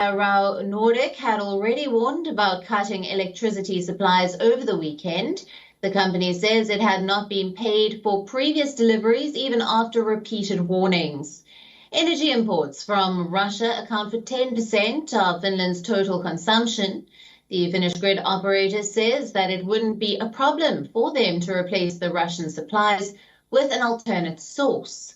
Rao Nordic had already warned about cutting electricity supplies over the weekend. The company says it had not been paid for previous deliveries even after repeated warnings. Energy imports from Russia account for 10% of Finland's total consumption. The Finnish grid operator says that it wouldn't be a problem for them to replace the Russian supplies with an alternate source.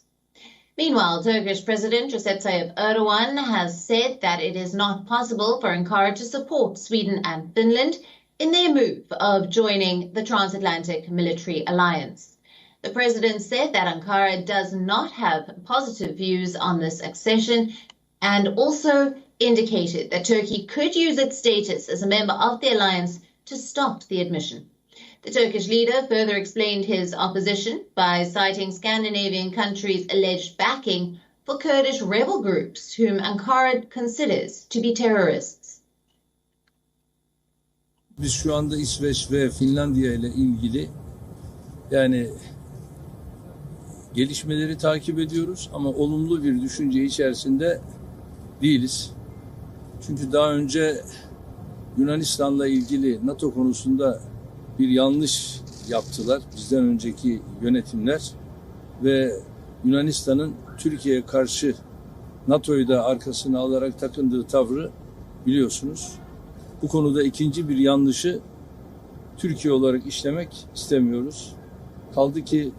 Meanwhile, Turkish President Recep Tayyip Erdogan has said that it is not possible for Ankara to support Sweden and Finland in their move of joining the transatlantic military alliance. The president said that Ankara does not have positive views on this accession and also indicated that Turkey could use its status as a member of the alliance to stop the admission. The Turkish leader further explained his opposition by citing Scandinavian countries' alleged backing for Kurdish rebel groups whom Ankara considers to be terrorists. Biz şu anda İsveç ve Finlandiya ile ilgili gelişmeleri takip ediyoruz ama olumlu bir düşünce içerisinde değiliz. Çünkü daha önce Yunanistan'la ilgili NATO konusunda bir yanlış yaptılar bizden önceki yönetimler ve Yunanistan'ın Türkiye'ye karşı NATO'yu da arkasına alarak takındığı tavrı biliyorsunuz. Bu konuda ikinci bir yanlışı Türkiye olarak işlemek istemiyoruz. Kaldı ki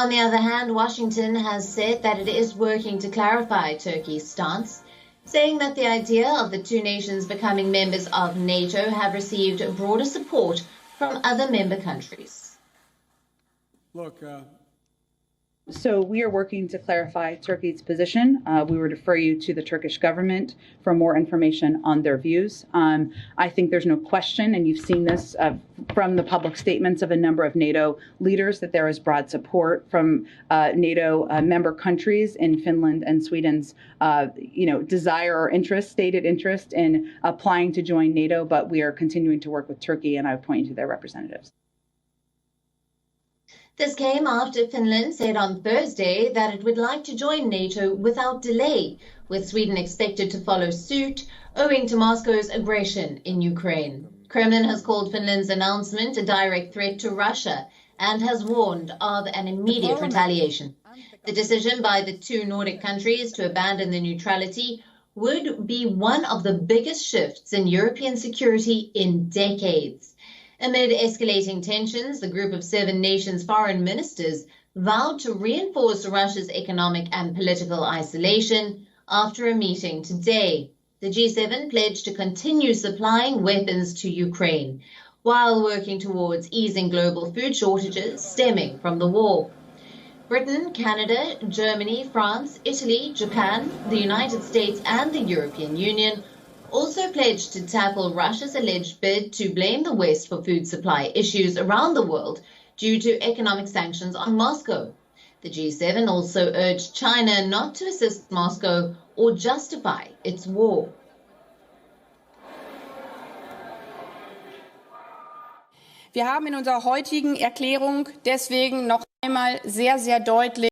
On the other hand, Washington has said that it is working to clarify Turkey's stance, saying that the idea of the two nations becoming members of NATO have received broader support from other member countries. Look, So we are working to clarify Turkey's position. We would refer you to the Turkish government for more information on their views. I think there's no question, and you've seen this from the public statements of a number of NATO leaders, that there is broad support from NATO member countries in Finland and Sweden's, desire or interest, stated interest in applying to join NATO. But we are continuing to work with Turkey, and I would point you to their representatives. This came after Finland said on Thursday that it would like to join NATO without delay, with Sweden expected to follow suit, owing to Moscow's aggression in Ukraine. Kremlin has called Finland's announcement a direct threat to Russia and has warned of an immediate retaliation. The decision by the two Nordic countries to abandon their neutrality would be one of the biggest shifts in European security in decades. Amid escalating tensions, the group of 7 nations' foreign ministers vowed to reinforce Russia's economic and political isolation after a meeting today. The G7 pledged to continue supplying weapons to Ukraine while working towards easing global food shortages stemming from the war. Britain, Canada, Germany, France, Italy, Japan, the United States and the European Union also pledged to tackle Russia's alleged bid to blame the West for food supply issues around the world due to economic sanctions on Moscow. The G7 also urged China not to assist Moscow or justify its war. Wir haben in unserer heutigen Erklärung deswegen noch einmal sehr, sehr deutlich